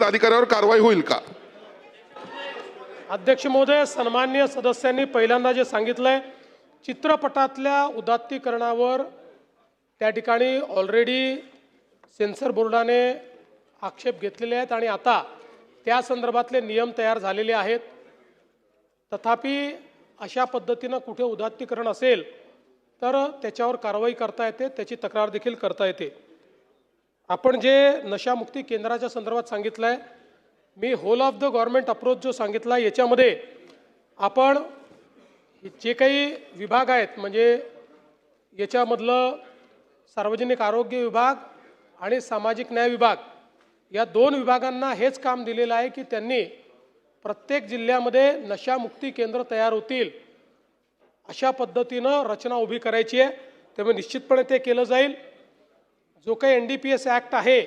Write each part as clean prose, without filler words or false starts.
अधिकाऱ्यावर कारवाई होईल का? अध्यक्ष महोदय, सन्माननीय सदस्यांनी पहिल्यांदा जे सांगितलंय, चित्रपटातल्या उदात्तीकरणावर त्या ठिकाणी ऑलरेडी सेन्सर बोर्डाने आक्षेप घेतलेले आहेत आणि आता त्या संदर्भातले नियम तयार झालेले आहेत। तथापि अशा पद्धतीनं कुठे उदात्तीकरण असेल तर त्याच्यावर कारवाई करता येते, त्याची तक्रार देखील करता येते। आपण जे नशामुक्ती केंद्राच्या संदर्भात सांगितलं आहे, मी whole of the government approach जो सांगितला याच्यामध्ये आपण जे काही विभाग आहेत म्हणजे याच्यामधलं सार्वजनिक आरोग्य विभाग आणि सामाजिक न्याय विभाग या दोन विभागांना हेच काम दिलेलं आहे की त्यांनी प्रत्येक जिल्ह्यामध्ये नशामुक्ती केंद्र तयार होतील अशा पद्धतीनं रचना उभी करायची आहे। त्यामुळे निश्चितपणे ते केलं जाईल। जो काही NDPS ॲक्ट आहे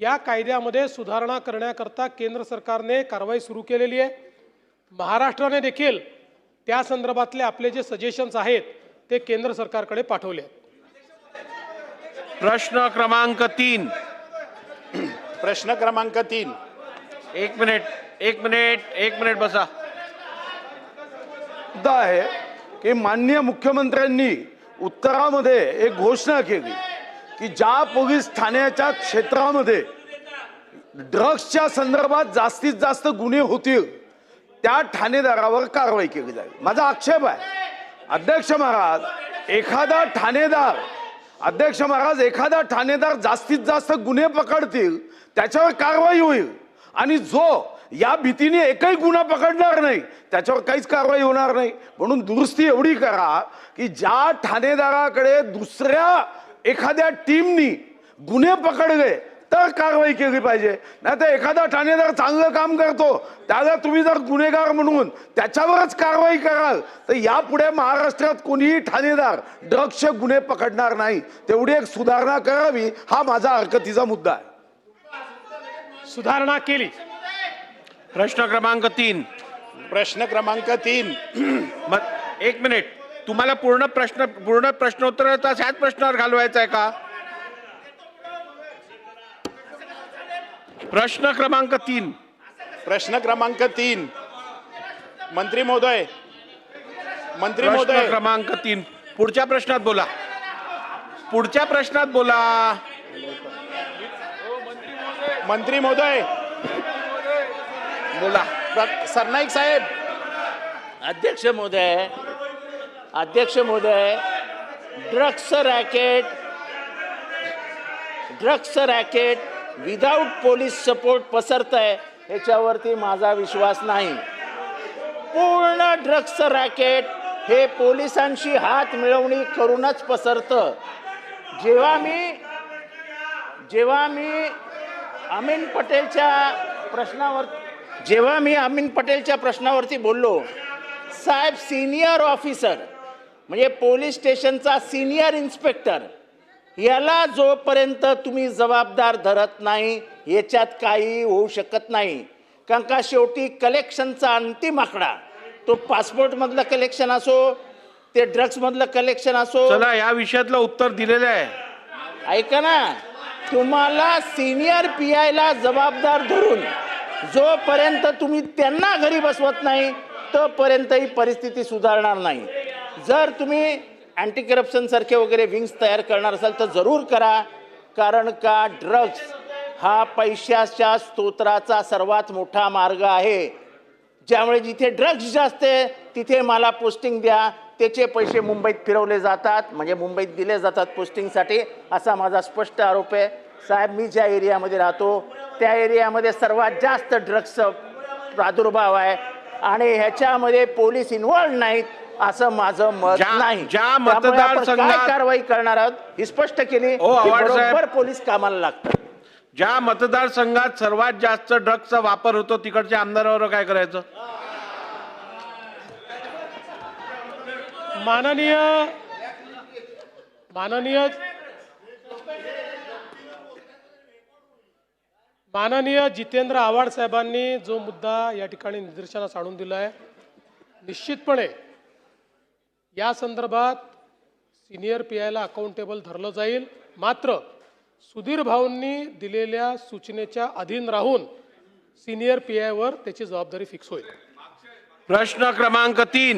या कायद्यामध्ये सुधारणा करण्याकरता केंद्र सरकारने कारवाई सुरू केलेली आहे। महाराष्ट्राने देखील त्या संदर्भातले आपले जे सजेशन्स आहेत ते केंद्र सरकारकडे पाठवले आहेत। प्रश्न क्रमांक 3। प्रश्न क्रमांक 3। एक मिनिट बसा। मुद्दा आहे की माननीय मुख्यमंत्र्यांनी उत्तरामध्ये एक घोषणा केली की ज्या पोलीस ठाण्याच्या क्षेत्रामध्ये ड्रग्सच्या संदर्भात जास्तीत जास्त गुन्हे होतील त्या ठाणेदारावर कारवाई केली जाईल। माझा आक्षेप आहे अध्यक्ष महाराज एखादा ठाणेदार जास्तीत जास्त गुन्हे पकडतील त्याच्यावर कारवाई होईल आणि जो या भीतीने एकही गुन्हा पकडणार नाही त्याच्यावर काहीच कारवाई होणार नाही। म्हणून दुरुस्ती एवढी करा की ज्या ठाणेदाराकडे दुसऱ्या एखाद्या टीमनी गुन्हे पकडले तर कारवाई केली पाहिजे। नाही तर एखादा ठाणेदार चांगलं काम करतो त्याला तुम्ही जर गुन्हेगार म्हणून त्याच्यावरच कारवाई कराल तर यापुढे महाराष्ट्रात कोणीही ठाणेदार ड्रग्सचे गुन्हे पकडणार नाही। तेवढी एक सुधारणा करावी हा माझा हरकतीचा मुद्दा आहे। सुधारणा केली। प्रश्न क्रमांक 3। प्रश्न क्रमांक 3। एक मिनिट, तुम्हाला पूर्ण प्रश्नोत्तराचा ह्याच प्रश्नावर घालवायचा आहे का? प्रश्न क्रमांक 3। प्रश्न क्रमांक 3। मंत्री महोदय प्रश्न क्रमांक 3। पुढच्या प्रश्नात बोला। मंत्री महोदय बोला। सरनाईक साहेब। अध्यक्ष महोदय drugs racket without police support पसरत आहे ह्याच्यावरती माझा विश्वास नाही। पूर्ण ड्रग्स रॅकेट हे पोलिसांशी हात मिळवणी करूनच पसरतं। जेव्हा मी अमीन पटेलच्या प्रश्नावरती बोललो, साहेब सिनियर ऑफिसर म्हणजे पोलीस स्टेशनचा सिनियर इन्स्पेक्टर याला जोपर्यंत तुम्ही जबाबदार धरत नाही याच्यात काही होऊ शकत नाही। कारण का शेवटी कलेक्शनचा अंतिम आकडा तो पासपोर्टमधलं कलेक्शन असो ते ड्रग्समधलं कलेक्शन असो। चला या विषयातलं उत्तर दिलेलं आहे। ऐका ना, तुम्हाला सिनियर PI ला जबाबदार धरून जोपर्यंत तुम्ही त्यांना घरी बसवत नाही तोपर्यंत ही परिस्थिती सुधारणार नाही। जर तुम्ही अँटी करप्शन सारखे वगैरे विंग्स तयार करणार असाल तर जरूर करा, कारण का ड्रग्स हा पैशाच्या स्तोत्राचा सर्वात मोठा मार्ग आहे। ज्यामुळे जिथे ड्रग्स जास्त आहे तिथे मला पोस्टिंग द्या, त्याचे पैसे मुंबईत फिरवले जातात म्हणजे मुंबईत दिले जातात पोस्टिंगसाठी, असा माझा स्पष्ट आरोप आहे। साहेब मी ज्या एरियामध्ये राहतो त्या एरियामध्ये सर्वात जास्त ड्रग्सचा प्रादुर्भाव आहे आणि ह्याच्यामध्ये पोलीस इन्व्हॉल्व नाहीत असं माझं मत नाही। ज्या मतदारसंघात कारवाई करणार आहोत ही स्पष्ट केली, बरोबर पोलीस कामाला लागतात। ज्या मतदारसंघात सर्वात जास्त ड्रग्सचा वापर होतो तिकडच्या आमदारावर काय करायचं? माननीय जितेंद्र आव्हाड साहेबांनी जो मुद्दा या ठिकाणी निदर्शनास आणून दिला आहे, निश्चितपणे या संदर्भात सिनियर PI ला अकाउंटेबल धरलं जाईल। मात्र सुधीर भाऊंनी दिलेल्या सूचनेच्या अधीन राहून सिनियर PI वर त्याची जबाबदारी फिक्स होईल. प्रश्न क्रमांक 3